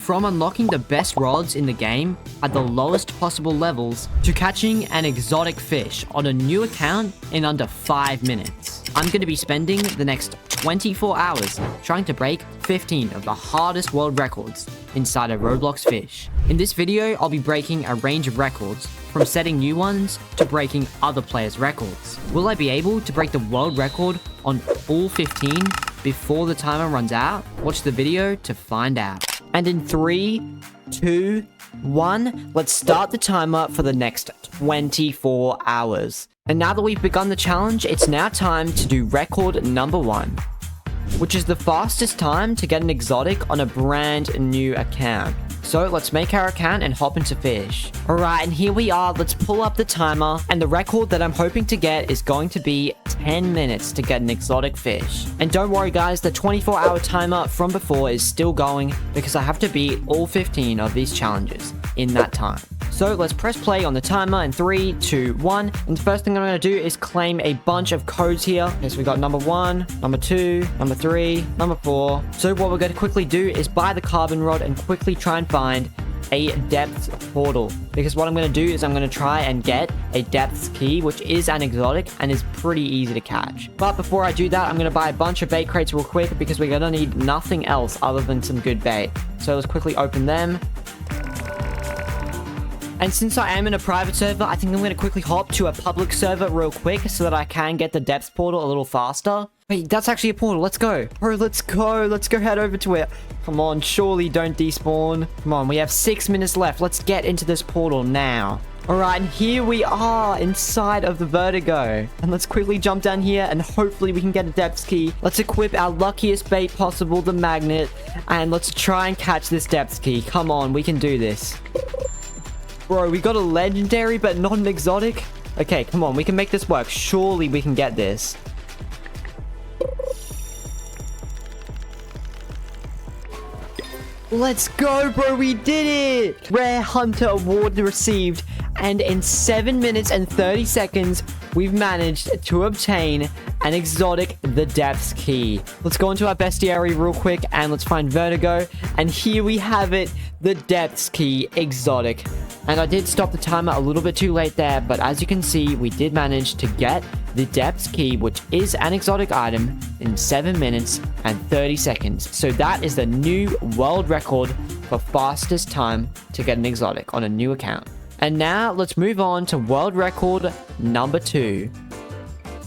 from unlocking the best rods in the game at the lowest possible levels to catching an exotic fish on a new account in under 5 minutes. I'm going to be spending the next 24 hours trying to break 15 of the hardest world records inside of Roblox Fisch. In this video, I'll be breaking a range of records, from setting new ones to breaking other players' records. Will I be able to break the world record on all 15 before the timer runs out? Watch the video to find out. And in 3, 2, 1, let's start the timer for the next 24 hours. And now that we've begun the challenge, it's now time to do record number 1, which is the fastest time to get an exotic on a brand new account. So let's make our account and hop into Fisch. Alright, and here we are. Let's pull up the timer, and the record that I'm hoping to get is going to be 10 minutes to get an exotic fish. And don't worry guys, the 24-hour timer from before is still going because I have to beat all 15 of these challenges in that time. So let's press play on the timer in 3, 2, 1. And the first thing I'm going to do is claim a bunch of codes here. Okay, so we got number 1, number 2, number 3, number 4. So what we're going to quickly do is buy the carbon rod and quickly try and find a depth portal, because what I'm going to do is I'm going to try and get a depth key, which is an exotic and is pretty easy to catch. But before I do that, I'm going to buy a bunch of bait crates real quick because we're going to need nothing else other than some good bait. So let's quickly open them. And since I am in a private server, I think I'm going to quickly hop to a public server real quick so that I can get the depth portal a little faster. Wait, that's actually a portal. Let's go. Bro, let's go. Let's go head over to it. Come on, surely don't despawn. Come on, we have 6 minutes left. Let's get into this portal now. Alright, and here we are inside of the Vertigo. And let's quickly jump down here and hopefully we can get a depth key. Let's equip our luckiest bait possible, the magnet. And let's try and catch this depth key. Come on, we can do this. Bro, we got a legendary but not an exotic. Okay, come on, we can make this work. Surely we can get this. Let's go, bro. We did it. Rare Hunter Award received. And in 7 minutes and 30 seconds, we've managed to obtain an exotic, the depth key. Let's go into our bestiary real quick and let's find Vertigo. And here we have it, the depth key exotic. And I did stop the timer a little bit too late there, but as you can see, we did manage to get the depth key, which is an exotic item, in 7 minutes and 30 seconds. So that is the new world record for fastest time to get an exotic on a new account. And now let's move on to world record number 2.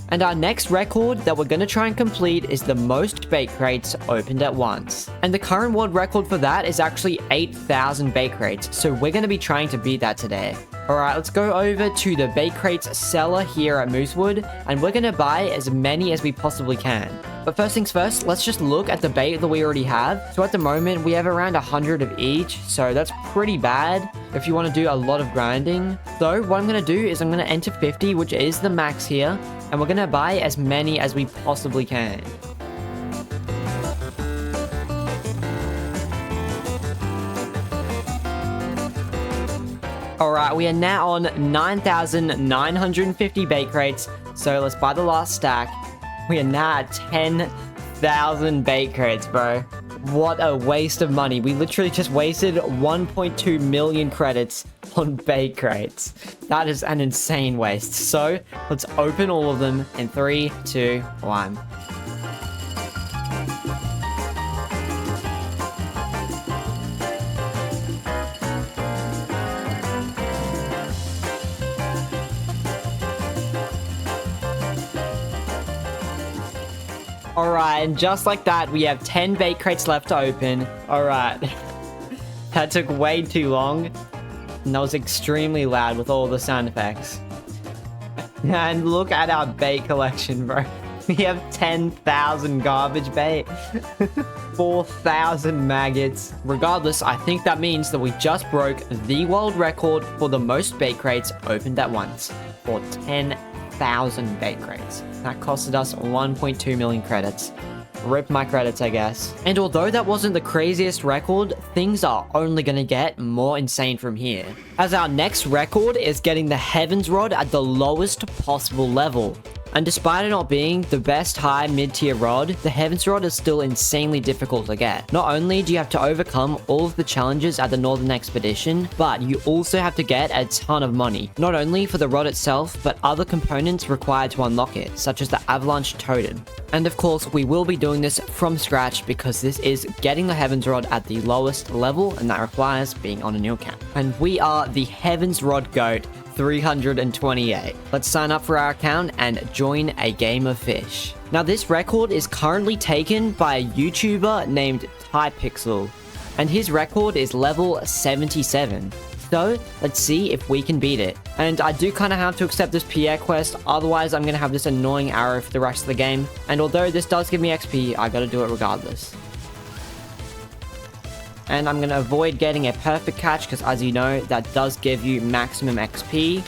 And our next record that we're going to try and complete is the most bait crates opened at once. And the current world record for that is actually 8,000 bait crates. So we're going to be trying to beat that today. Alright, let's go over to the bait crates seller here at Moosewood. And we're going to buy as many as we possibly can. But first things first, let's just look at the bait that we already have. So at the moment, we have around 100 of each. So that's pretty bad if you want to do a lot of grinding. So what I'm going to do is I'm going to enter 50, which is the max here. And we're going to buy as many as we possibly can. Alright, we are now on 9,950 bait crates. So let's buy the last stack. We are now at 10,000 bait crates, bro. What a waste of money. We literally just wasted 1.2 million credits on bait crates. That is an insane waste. So let's open all of them in 3, 2, 1. Alright, and just like that, we have 10 bait crates left to open. Alright. That took way too long. And that was extremely loud with all the sound effects. And look at our bait collection, bro. We have 10,000 garbage bait. 4,000 maggots. Regardless, I think that means that we just broke the world record for the most bait crates opened at once. For 10,000 bait crates. That costed us 1.2 million credits. Rip my credits, I guess. And although that wasn't the craziest record, things are only gonna get more insane from here. As our next record is getting the Heavens Rod at the lowest possible level. And despite it not being the best high mid-tier rod, the Heaven's Rod is still insanely difficult to get. Not only do you have to overcome all of the challenges at the Northern Expedition, but you also have to get a ton of money. Not only for the rod itself, but other components required to unlock it, such as the Avalanche Totem. And of course, we will be doing this from scratch because this is getting the Heaven's Rod at the lowest level, and that requires being on a new account. And we are the Heaven's Rod GOAT 328. Let's sign up for our account and join a game of fish. Now this record is currently taken by a YouTuber named Typixel, and his record is level 77. So let's see if we can beat it. And I do kind of have to accept this Pierre quest, otherwise I'm going to have this annoying arrow for the rest of the game. And although this does give me XP, I gotta do it regardless. And I'm going to avoid getting a perfect catch because, as you know, that does give you maximum XP.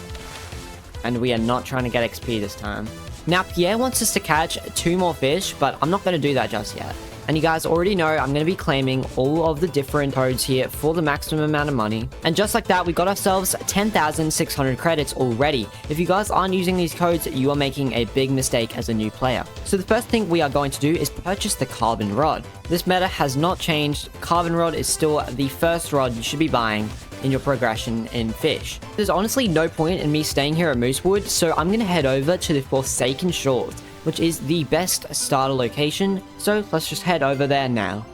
And we are not trying to get XP this time. Now, Pierre wants us to catch 2 more fish, but I'm not going to do that just yet. And you guys already know I'm going to be claiming all of the different codes here for the maximum amount of money. And just like that, we got ourselves 10,600 credits already. If you guys aren't using these codes, you are making a big mistake as a new player. So the first thing we are going to do is purchase the carbon rod. This meta has not changed. Carbon rod is still the first rod you should be buying in your progression in fish. There's honestly no point in me staying here at Moosewood, so I'm going to head over to the Forsaken Shores, which is the best starter location, so let's just head over there now.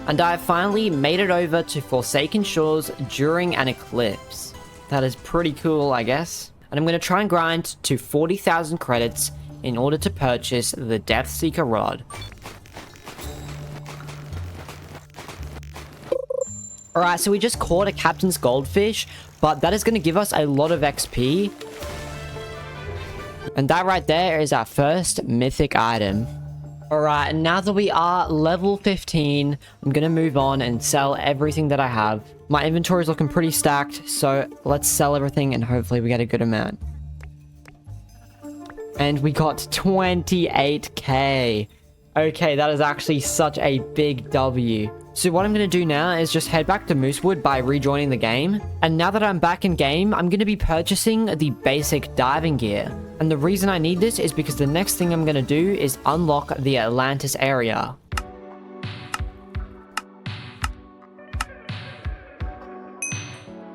And I have finally made it over to Forsaken Shores during an eclipse. That is pretty cool, I guess. And I'm going to try and grind to 40,000 credits in order to purchase the Depth Seeker Rod. Alright, so we just caught a Captain's Goldfish, but that is going to give us a lot of XP. And that right there is our first mythic item. Alright, and now that we are level 15, I'm going to move on and sell everything that I have. My inventory is looking pretty stacked, so let's sell everything and hopefully we get a good amount. And we got 28k. Okay, that is actually such a big W. So what I'm going to do now is just head back to Moosewood by rejoining the game. And now that I'm back in game, I'm going to be purchasing the basic diving gear. And the reason I need this is because the next thing I'm going to do is unlock the Atlantis area.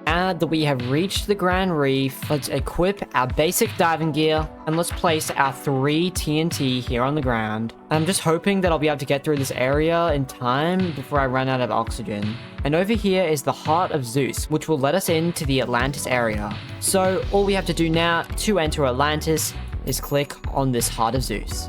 Now that we have reached the Grand Reef, let's equip our basic diving gear and let's place our 3 TNT here on the ground. I'm just hoping that I'll be able to get through this area in time before I run out of oxygen. And over here is the Heart of Zeus, which will let us into the Atlantis area. So all we have to do now to enter Atlantis is click on this Heart of Zeus.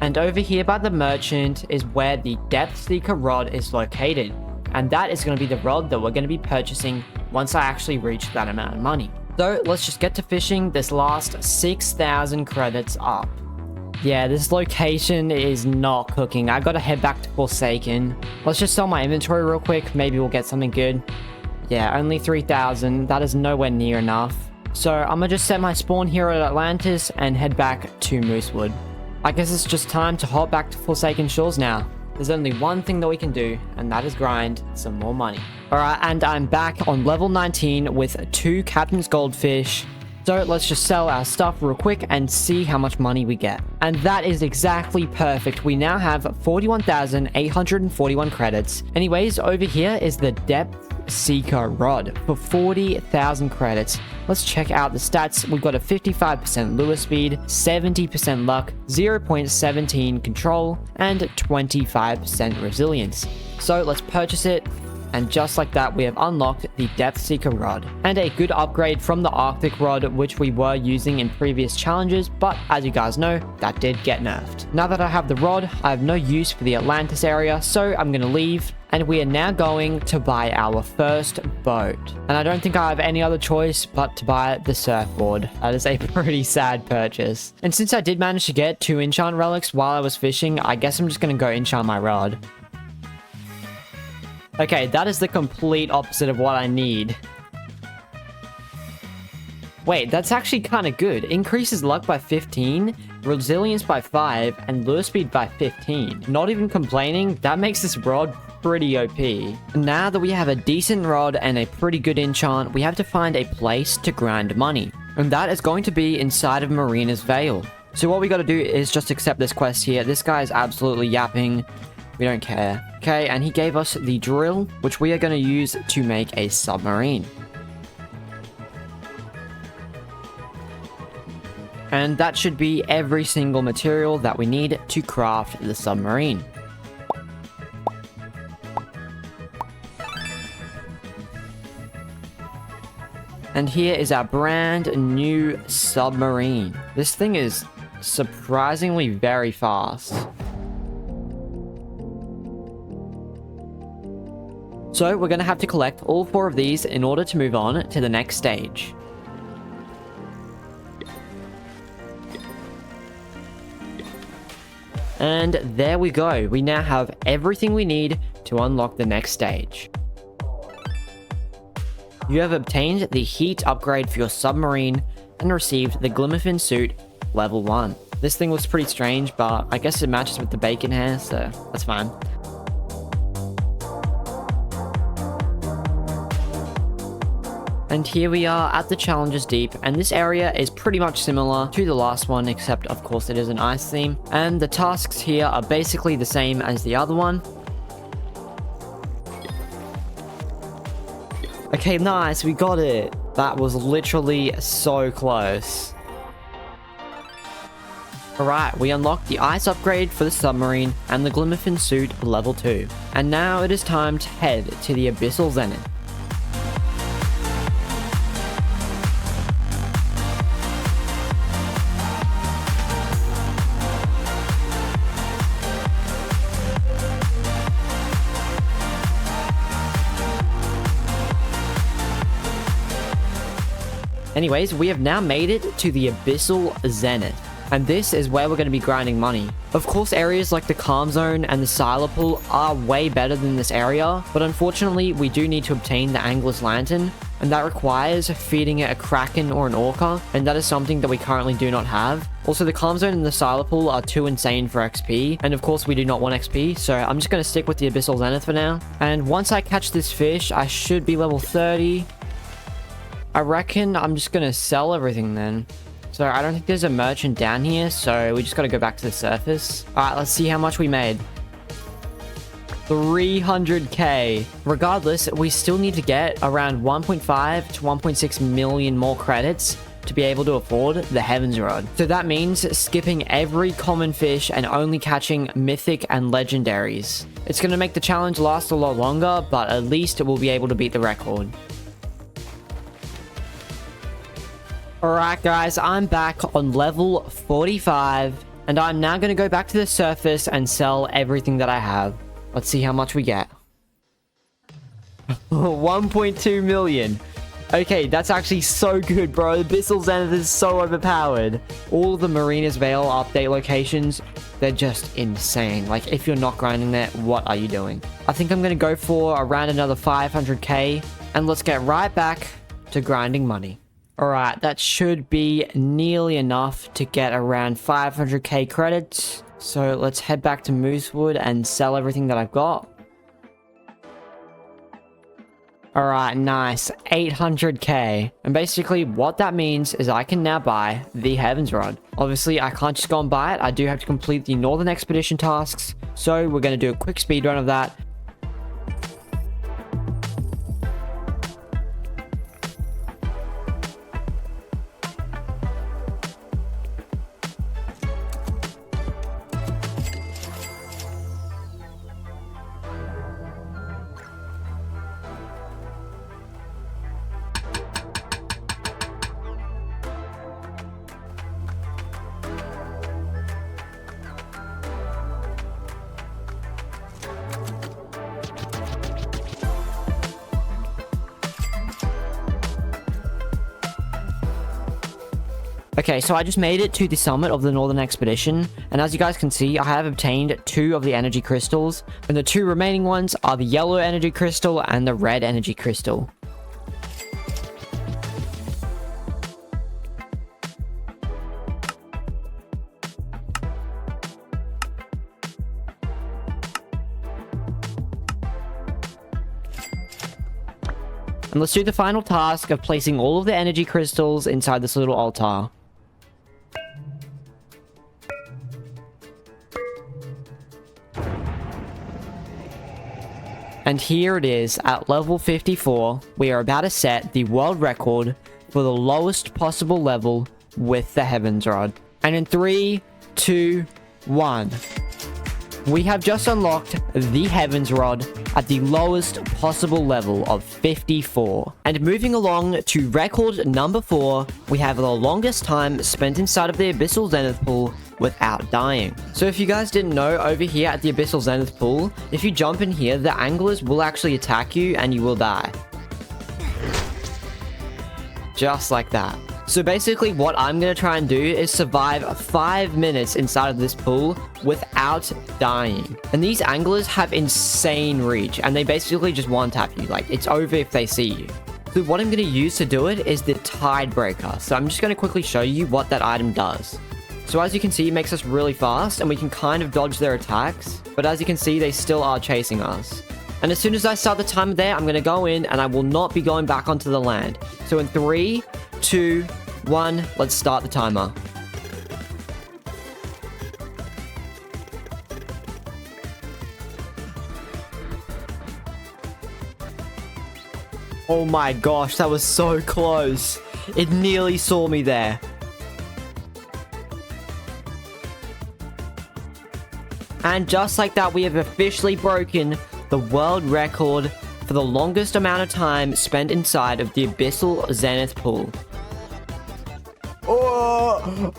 And over here by the merchant is where the Depth Seeker Rod is located. And that is going to be the rod that we're going to be purchasing once I actually reach that amount of money. So let's just get to fishing this last 6,000 credits up. Yeah, this location is not cooking. I gotta head back to Forsaken. Let's just sell my inventory real quick. Maybe we'll get something good. Yeah, only 3,000. That is nowhere near enough. So I'm gonna just set my spawn here at Atlantis and head back to Moosewood. I guess it's just time to hop back to Forsaken Shores now. There's only one thing that we can do, and that is grind some more money. Alright, and I'm back on level 19 with 2 Captain's Goldfish. So let's just sell our stuff real quick and see how much money we get. And that is exactly perfect. We now have 41,841 credits. Anyways, over here is the Depth Seeker Rod for 40,000 credits. Let's check out the stats. We've got a 55% lure speed, 70% luck, 0.17 control, and 25% resilience. So let's purchase it. And just like that, we have unlocked the Depth Seeker Rod. And a good upgrade from the Arctic Rod, which we were using in previous challenges, but as you guys know, that did get nerfed. Now that I have the rod, I have no use for the Atlantis area, so I'm gonna leave. And we are now going to buy our first boat. And I don't think I have any other choice but to buy the surfboard. That is a pretty sad purchase. And since I did manage to get 2 enchant relics while I was fishing, I guess I'm just gonna go enchant my rod. Okay, that is the complete opposite of what I need. Wait, that's actually kind of good. Increases luck by 15, resilience by 5, and lure speed by 15. Not even complaining, that makes this rod pretty OP. Now that we have a decent rod and a pretty good enchant, we have to find a place to grind money. And that is going to be inside of Marina's Veil. So what we got to do is just accept this quest here. This guy is absolutely yapping. We don't care. Okay, and he gave us the drill, which we are going to use to make a submarine. And that should be every single material that we need to craft the submarine. And here is our brand new submarine. This thing is surprisingly very fast. So we're going to have to collect all 4 of these in order to move on to the next stage. And there we go. We now have everything we need to unlock the next stage. You have obtained the heat upgrade for your submarine and received the Glimmerfin suit level 1. This thing looks pretty strange, but I guess it matches with the bacon hair, so that's fine. And here we are at the Challenges Deep, and this area is pretty much similar to the last one, except of course it is an ice theme. And the tasks here are basically the same as the other one. Okay, nice, we got it. That was literally so close. Alright, we unlocked the ice upgrade for the submarine and the Glimmerfin suit level 2. And now it is time to head to the Abyssal Zenith. Anyways, we have now made it to the Abyssal Zenith, and this is where we're going to be grinding money. Of course, areas like the Calm Zone and the Silo Pool are way better than this area, but unfortunately, we do need to obtain the Angler's Lantern, and that requires feeding it a Kraken or an Orca, and that is something that we currently do not have. Also, the Calm Zone and the Silo Pool are too insane for XP, and of course, we do not want XP, so I'm just going to stick with the Abyssal Zenith for now. And once I catch this fish, I should be level 30. I reckon I'm just gonna sell everything then. So I don't think there's a merchant down here, so we just gotta go back to the surface. Alright, let's see how much we made. 300k. Regardless, we still need to get around 1.5 to 1.6 million more credits to be able to afford the Heaven's Rod. So that means skipping every common fish and only catching mythic and legendaries. It's gonna make the challenge last a lot longer, but at least we'll be able to beat the record. Alright guys, I'm back on level 45, and I'm now going to go back to the surface and sell everything that I have. Let's see how much we get. 1.2 million. Okay, that's actually so good, bro. The Abyssal Zenith is so overpowered. All the Marina's Veil update locations, they're just insane. Like, if you're not grinding there, what are you doing? I think I'm going to go for around another 500k, and let's get right back to grinding money. Alright, that should be nearly enough to get around 500k credits. So let's head back to Moosewood and sell everything that I've got. Alright, nice. 800k. And basically what that means is I can now buy the Heaven's Rod. Obviously, I can't just go and buy it. I do have to complete the Northern Expedition tasks. So we're going to do a quick speedrun of that. Okay, so I just made it to the summit of the Northern Expedition, and as you guys can see, I have obtained 2 of the energy crystals, and the 2 remaining ones are the yellow energy crystal and the red energy crystal. And let's do the final task of placing all of the energy crystals inside this little altar. And here it is, at level 54, we are about to set the world record for the lowest possible level with the Heavens Rod. And in 3, 2, 1, we have just unlocked the Heavens Rod at the lowest possible level of 54. And moving along to record number 4, we have the longest time spent inside of the Abyssal Zenith pool without dying. So if you guys didn't know, over here at the Abyssal Zenith pool, if you jump in here, the anglers will actually attack you and you will die. Just like that. So basically what I'm going to try and do is survive 5 minutes inside of this pool without dying. And these anglers have insane reach and they basically just one-tap you. Like, it's over if they see you. So what I'm going to use to do it is the Tide Breaker. So I'm just going to quickly show you what that item does. So as you can see, it makes us really fast and we can kind of dodge their attacks. But as you can see, they still are chasing us. And as soon as I start the timer there, I'm going to go in and I will not be going back onto the land. So in 3, 2, 1, let's start the timer. Oh my gosh, that was so close. It nearly saw me there. And just like that, we have officially broken the world record for the longest amount of time spent inside of the Abyssal Zenith pool.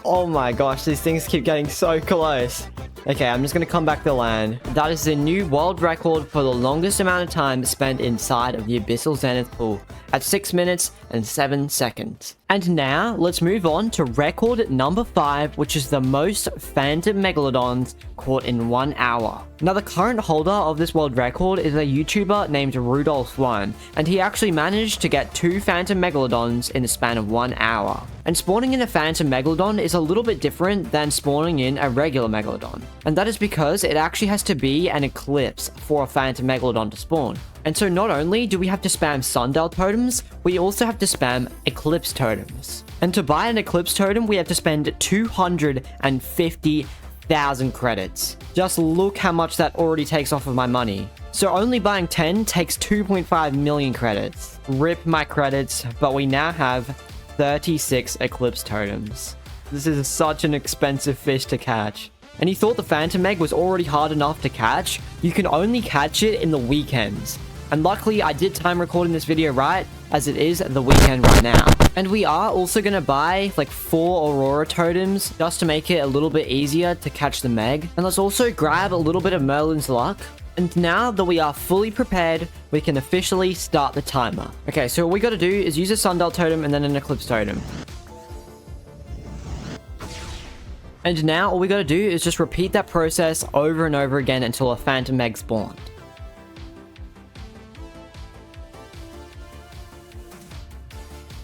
Oh my gosh, these things keep getting so close. Okay, I'm just gonna come back to land. That is the new world record for the longest amount of time spent inside of the Abyssal Zenith pool at 6 minutes and 7 seconds. And now, let's move on to record number 5, which is the most Phantom Megalodons caught in 1 hour. Now, the current holder of this world record is a YouTuber named Rudolph1, and he actually managed to get 2 Phantom Megalodons in the span of 1 hour. And spawning in a Phantom Megalodon is a little bit different than spawning in a regular Megalodon. And that is because it actually has to be an eclipse for a Phantom Megalodon to spawn. And so not only do we have to spam sundial totems, we also have to spam eclipse totems. And to buy an eclipse totem, we have to spend 250,000 credits. Just look how much that already takes off of my money. So only buying 10 takes 2.5 million credits. Rip my credits, but we now have 36 eclipse totems. This is such an expensive fish to catch. And you thought the Phantom Meg was already hard enough to catch? You can only catch it in the weekends. And luckily, I did time recording this video right, as it is the weekend right now. And we are also going to buy like 4 Aurora totems, just to make it a little bit easier to catch the Meg. And let's also grab a little bit of Merlin's luck. And now that we are fully prepared, we can officially start the timer. Okay, so what we got to do is use a sundial totem and then an eclipse totem. And now all we got to do is just repeat that process over and over again until a Phantom Meg spawned.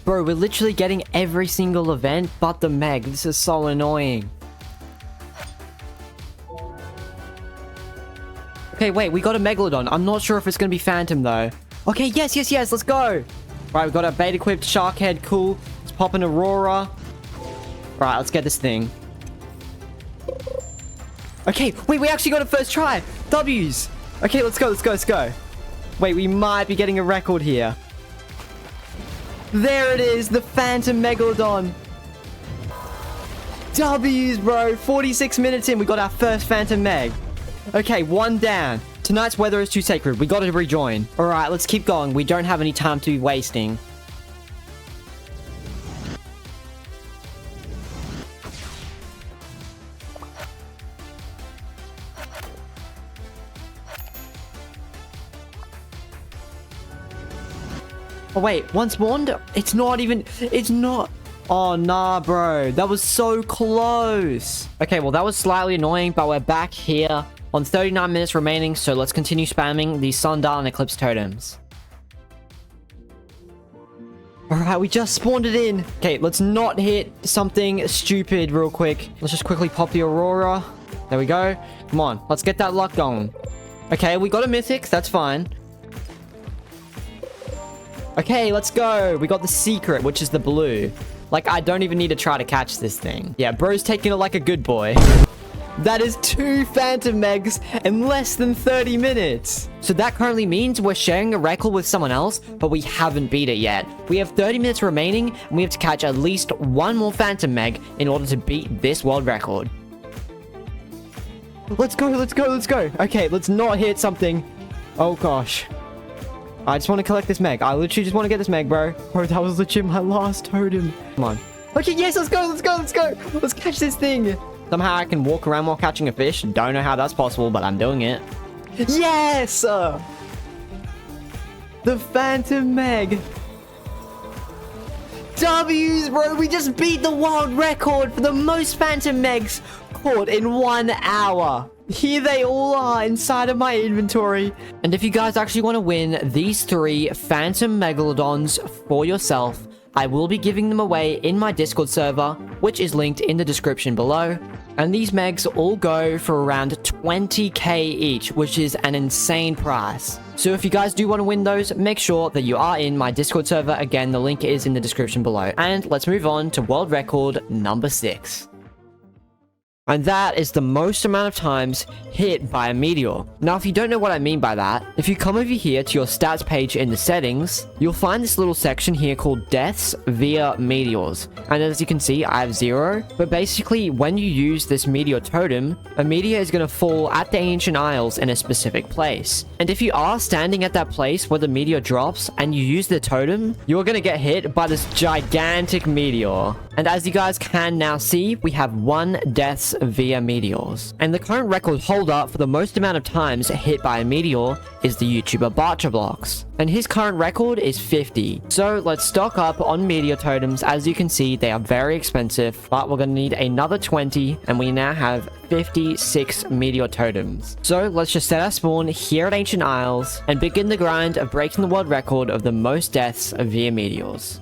Bro, we're literally getting every single event but the Meg. This is so annoying. Okay, wait, we got a Megalodon. I'm not sure if it's going to be Phantom, though. Okay, yes, let's go. Right, we've got a bait-equipped shark head. Cool. Let's pop an Aurora. Right, let's get this thing. Okay, wait, we actually got it first try. W's. Okay, let's go. Wait, we might be getting a record here. There it is, the Phantom Megalodon. W's, bro. 46 minutes in, we got our first Phantom Meg. Okay, 1 down. Tonight's weather is too sacred. We gotta rejoin. Alright, let's keep going. We don't have any time to be wasting. Oh wait, one spawned? It's not. Oh nah, bro. That was so close. Okay, well that was slightly annoying, but we're back here on 39 minutes remaining, so let's continue spamming the sundial and eclipse totems. Alright, we just spawned it in. Okay, let's not hit something stupid real quick. Let's just quickly pop the Aurora. There we go. Come on, let's get that luck going. Okay, we got a mythic. That's fine. Okay, let's go. We got the secret, which is the blue. Like, I don't even need to try to catch this thing. Yeah, bro's taking it like a good boy. That is 2 Phantom Megs in less than 30 minutes. So that currently means we're sharing a record with someone else, but we haven't beat it yet. We have 30 minutes remaining, and we have to catch at least 1 more Phantom Meg in order to beat this world record. Let's go, let's go, let's go. Okay, let's not hit something. Oh, gosh. I just want to collect this Meg. I literally just want to get this Meg, bro. Bro, that was legit my last totem. Come on. Okay, yes, let's go, let's go, let's go. Let's catch this thing. Somehow I can walk around while catching a fish. Don't know how that's possible, but I'm doing it. Yes! The Phantom Meg. W's, bro. We just beat the world record for the most Phantom Megs caught in 1 hour. Here they all are inside of my inventory. And if you guys actually want to win these 3 Phantom Megalodons for yourself, I will be giving them away in my Discord server, which is linked in the description below. And these Megs all go for around 20k each, which is an insane price. So if you guys do want to win those, make sure that you are in my Discord server. Again, the link is in the description below. And let's move on to world record number 6. And that is the most amount of times hit by a meteor. Now, if you don't know what I mean by that, if you come over here to your stats page in the settings, you'll find this little section here called deaths via meteors. And as you can see, I have 0. But basically, when you use this meteor totem, a meteor is going to fall at the Ancient Isles in a specific place. And if you are standing at that place where the meteor drops and you use the totem, you're going to get hit by this gigantic meteor. And as you guys can now see, we have 1 deaths via meteors. And the current record holder for the most amount of times hit by a meteor is the YouTuber Barchablox. And his current record is 50. So let's stock up on meteor totems. As you can see, they are very expensive, but we're going to need another 20, and we now have 56 meteor totems. So let's just set our spawn here at Ancient Isles and begin the grind of breaking the world record of the most deaths via meteors.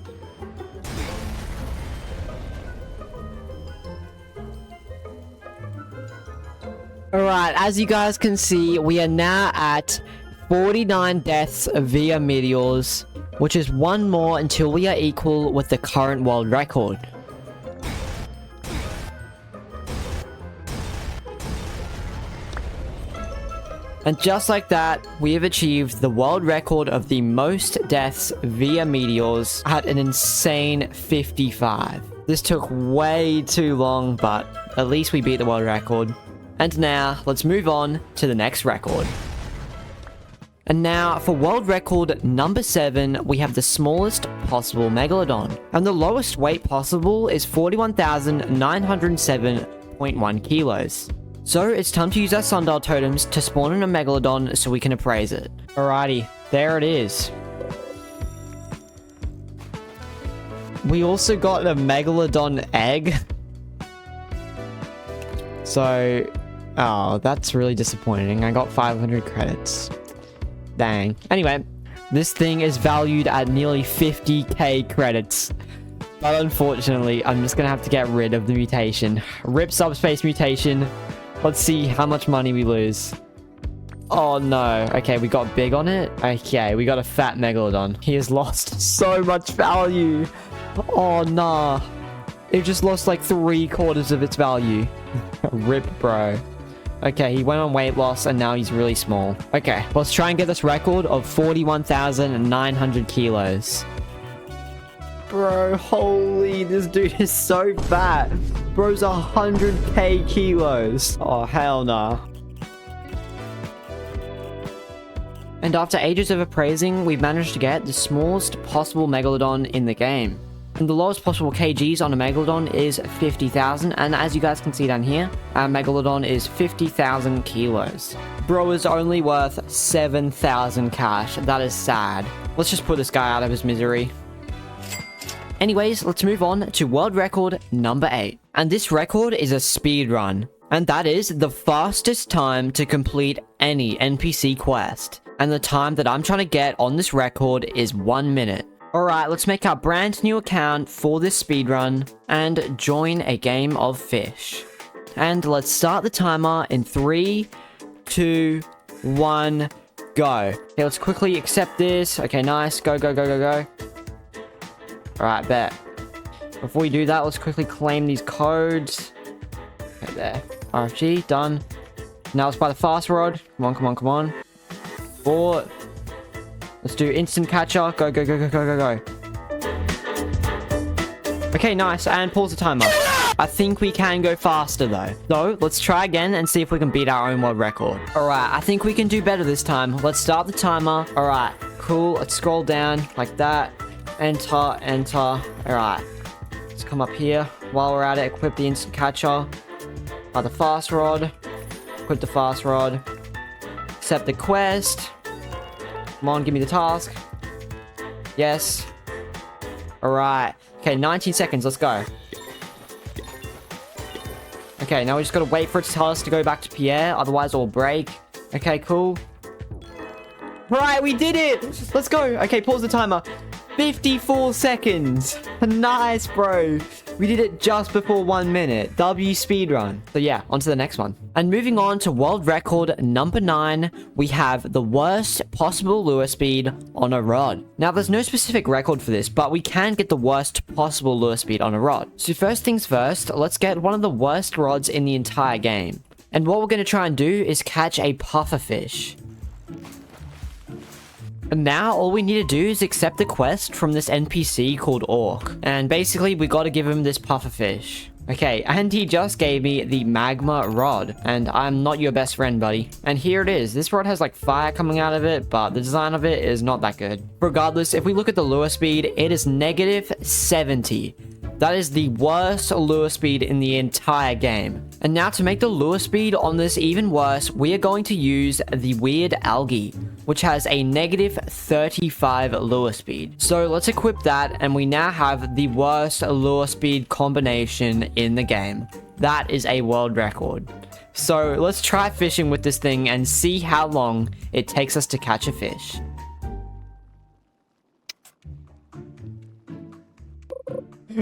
Alright, as you guys can see, we are now at 49 deaths via meteors, which is 1 more until we are equal with the current world record. And just like that, we have achieved the world record of the most deaths via meteors at an insane 55. This took way too long, but at least we beat the world record. And now, let's move on to the next record. And now, for world record number 7, we have the smallest possible megalodon. And the lowest weight possible is 41,907.1 kilos. So, it's time to use our sundial totems to spawn in a megalodon so we can appraise it. Alrighty, there it is. We also got a megalodon egg. So... oh, that's really disappointing. I got 500 credits. Dang. Anyway, this thing is valued at nearly 50k credits. But unfortunately, I'm just gonna have to get rid of the mutation. Rip subspace mutation. Let's see how much money we lose. Oh no. Okay, we got big on it. Okay, we got a fat megalodon. He has lost so much value. Oh nah. It just lost like 3/4 of its value. Rip, bro. Okay, he went on weight loss and now he's really small. Okay, let's try and get this record of 41,900 kilos. Bro, holy, this dude is so fat. Bro's 100k kilos. Oh, hell nah. And after ages of appraising, we've managed to get the smallest possible megalodon in the game. And the lowest possible kgs on a megalodon is 50,000, and as you guys can see down here, our megalodon is 50,000 kilos. Bro is only worth 7,000 cash. That is sad. Let's just put this guy out of his misery. Anyways, let's move on to world record number 8. And this record is a speed run. And that is the fastest time to complete any NPC quest. And the time that I'm trying to get on this record is 1 minute. Alright, let's make our brand new account for this speedrun and join a game of Fish. And let's start the timer in 3, 2, 1, go. Okay, let's quickly accept this. Okay, nice. Go, go, go, go, go. Alright, bet. Before we do that, let's quickly claim these codes. Okay, there. RFG, done. Now let's buy the fast rod. Come on, come on, come on. 4. Let's do instant catcher. Go, go, go, go, go, go, go. Okay, nice. And pause the timer. I think we can go faster though. So, let's try again and see if we can beat our own world record. Alright, I think we can do better this time. Let's start the timer. Alright, cool. Let's scroll down like that. Enter, enter. Alright. Let's come up here. While we're at it, equip the instant catcher. Buy the fast rod. Equip the fast rod. Accept the quest. Come on, give me the task. Yes. Alright. Okay, 19 seconds. Let's go. Okay, now we just gotta wait for it to tell us to go back to Pierre. Otherwise, it'll break. Okay, cool. Right, we did it! Let's go. Okay, pause the timer. 54 seconds. Nice, bro. We did it just before 1 minute. W speedrun. So yeah, on to the next one. And moving on to world record number 9, we have the worst possible lure speed on a rod. Now, there's no specific record for this, but we can get the worst possible lure speed on a rod. So first things first, let's get one of the worst rods in the entire game. And what we're going to try and do is catch a puffer fish. And now, all we need to do is accept the quest from this NPC called Orc. And basically, we gotta give him this puffer fish. Okay, and he just gave me the magma rod. And I'm not your best friend, buddy. And here it is. This rod has like fire coming out of it, but the design of it is not that good. Regardless, if we look at the lure speed, it is negative 70. That is the worst lure speed in the entire game. And now to make the lure speed on this even worse, we are going to use the weird algae, which has a negative 35 lure speed. So let's equip that, and we now have the worst lure speed combination in the game. That is a world record. So let's try fishing with this thing and see how long it takes us to catch a fish.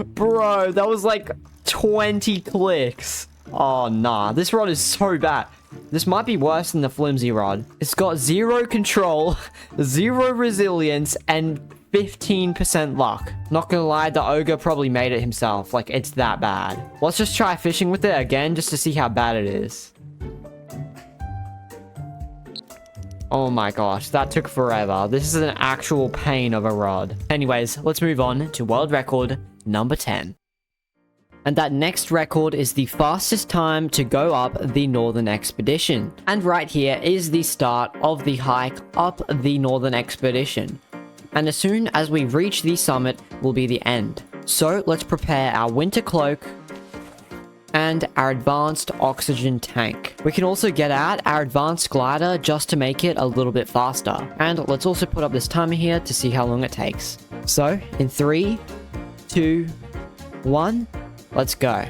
Bro, that was like 20 clicks. Oh, nah. This rod is so bad. This might be worse than the flimsy rod. It's got 0 control, 0 resilience, and 15% luck. Not gonna lie, the ogre probably made it himself. Like, it's that bad. Let's just try fishing with it again just to see how bad it is. Oh my gosh, that took forever. This is an actual pain of a rod. Anyways, let's move on to world record number 10. And that next record is the fastest time to go up the Northern Expedition. And right here is the start of the hike up the Northern Expedition. And as soon as we reach the summit will be the end. So let's prepare our winter cloak and our advanced oxygen tank. We can also get out our advanced glider just to make it a little bit faster. And let's also put up this timer here to see how long it takes. So in 3, 2, 1, let's go.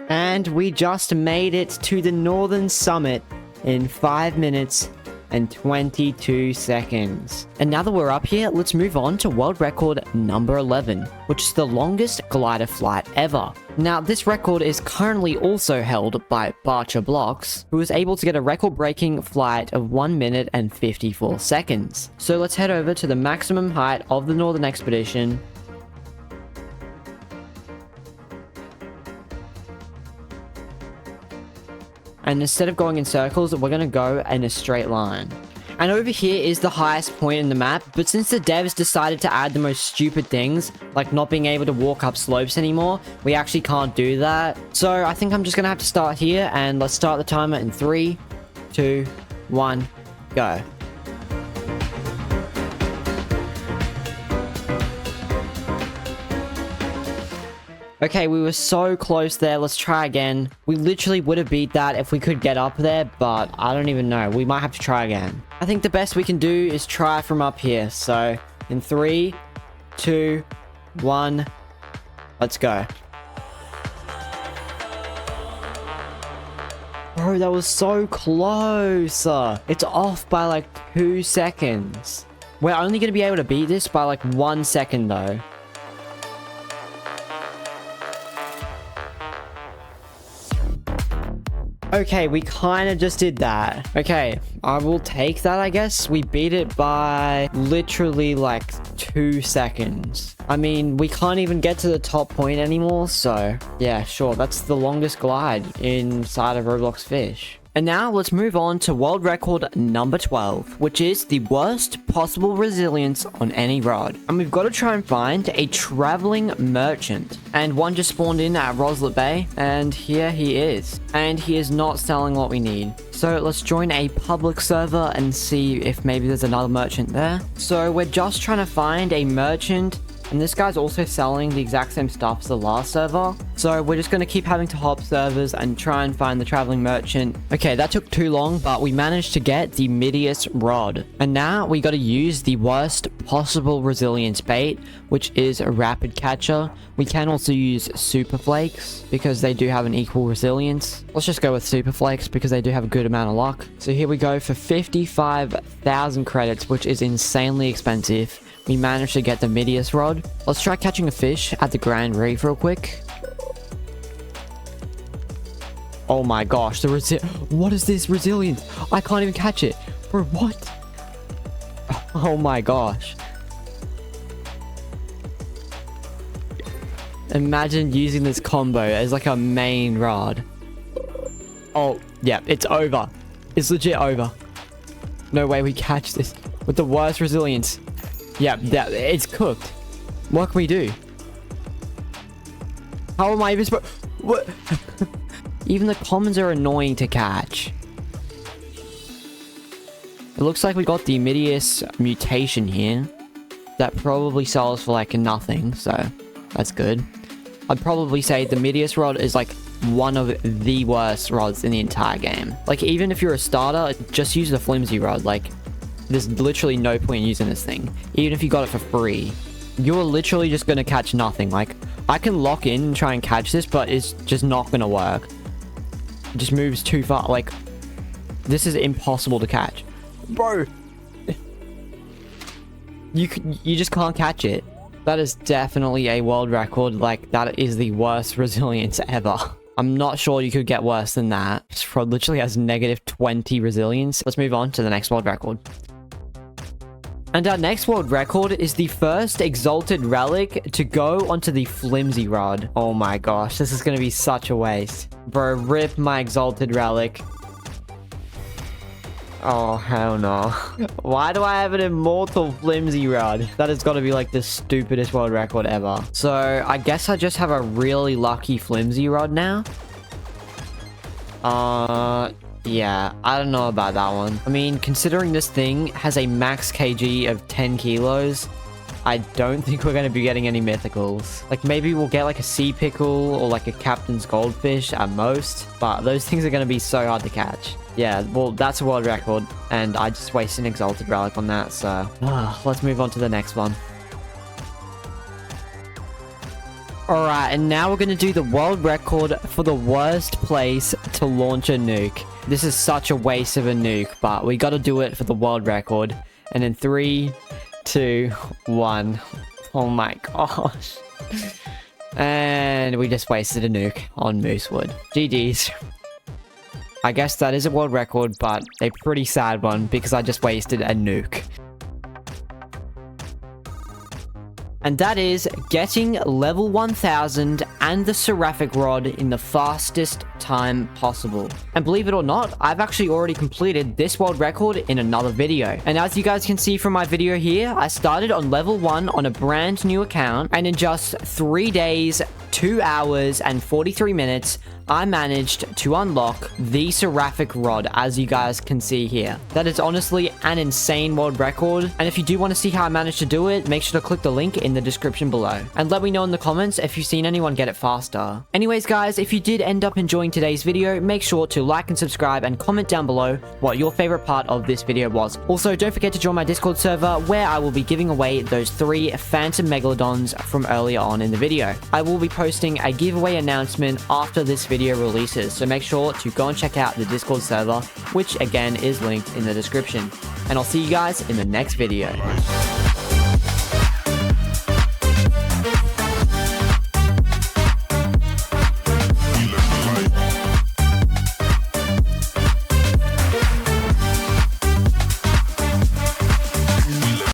And we just made it to the northern summit in 5 minutes and 22 seconds. And now that we're up here, let's move on to world record number 11, which is the longest glider flight ever. Now, this record is currently also held by Barcher Blocks, who was able to get a record-breaking flight of 1 minute and 54 seconds. So let's head over to the maximum height of the Northern Expedition. And instead of going in circles, we're going to go in a straight line. And over here is the highest point in the map, but since the devs decided to add the most stupid things, like not being able to walk up slopes anymore, we actually can't do that. So I think I'm just going to have to start here, and let's start the timer in 3, 2, 1, go. Okay, we were so close there. Let's try again. We literally would have beat that if we could get up there, but I don't even know. We might have to try again. I think the best we can do is try from up here. So, in 3, 2, 1, let's go. Bro, Bro, that was so close. It's off by like 2 seconds. We're only going to be able to beat this by like 1 second though. Okay, we kind of just did that. Okay, I will take that, I guess. We beat it by literally like 2 seconds. I mean, we can't even get to the top point anymore, so yeah, sure. That's the longest glide inside of Roblox Fisch. And now let's move on to world record number 12, which is the worst possible resilience on any rod. And we've got to try and find a traveling merchant. And one just spawned in at Roslet Bay, and here he is. And he is not selling what we need. So let's join a public server and see if maybe there's another merchant there. So we're just trying to find a merchant. And this guy's also selling the exact same stuff as the last server. So we're just going to keep having to hop servers and try and find the traveling merchant. Okay, that took too long, but we managed to get the Meteor rod. And now we got to use the worst possible resilience bait, which is a rapid catcher. We can also use super flakes because they do have an equal resilience. Let's just go with super flakes because they do have a good amount of luck. So here we go for 55,000 credits, which is insanely expensive. We managed to get the Meteor rod. Let's try catching a fish at the Grand Reef real quick. Oh my gosh, what is this resilience? I can't even catch it. Bro, what? Oh my gosh. Imagine using this combo as like a main rod. Oh, yeah, it's over. It's legit over. No way we catch this with the worst resilience. Yeah, it's cooked. What can we do? How am I even supposed... What? Even the commons are annoying to catch. It looks like we got the Meteor mutation here. That probably sells for like nothing, so that's good. I'd probably say the Meteor rod is like one of the worst rods in the entire game. Like, even if you're a starter, just use the flimsy rod. Like, there's literally no point in using this thing. Even if you got it for free, you're literally just going to catch nothing. Like, I can lock in and try and catch this, but it's just not going to work. It just moves too far. Like, this is impossible to catch. Bro! You just can't catch it. That is definitely a world record. Like, that is the worst resilience ever. I'm not sure you could get worse than that. This rod literally has negative 20 resilience. Let's move on to the next world record. And our next world record is the first exalted relic to go onto the flimsy rod. Oh my gosh, this is going to be such a waste. Bro, rip my exalted relic. Oh, hell no. Why do I have an immortal flimsy rod? That has got to be like the stupidest world record ever. So, I guess I just have a really lucky flimsy rod now. Yeah, I don't know about that one. I mean, considering this thing has a max kg of 10 kilos, I don't think we're going to be getting any mythicals. Like, maybe we'll get like a sea pickle or like a captain's goldfish at most, but those things are going to be so hard to catch. Yeah, well, that's a world record, and I just wasted an exalted relic on that, so... let's move on to the next one. Alright, and now we're going to do the world record for the worst place to launch a nuke. This is such a waste of a nuke, but we got to do it for the world record. And in 3, 2, 1. Oh my gosh. And we just wasted a nuke on Moosewood. GG's. I guess that is a world record, but a pretty sad one because I just wasted a nuke. And that is getting level 1000 and the seraphic rod in the fastest time possible. And believe it or not, I've actually already completed this world record in another video. And as you guys can see from my video here, I started on level 1 on a brand new account, and in just 3 days, 2 hours and 43 minutes, I managed to unlock the seraphic rod, as you guys can see here. That is honestly an insane world record, and if you do want to see how I managed to do it, make sure to click the link in the description below. And let me know in the comments if you've seen anyone get it faster. Anyways guys, if you did end up enjoying today's video, make sure to like and subscribe and comment down below what your favorite part of this video was. Also, don't forget to join my Discord server where I will be giving away those 3 Phantom Megalodons from earlier on in the video. I will be posting a giveaway announcement after this video video releases, so make sure to go and check out the Discord server, which again is linked in the description. And I'll see you guys in the next video.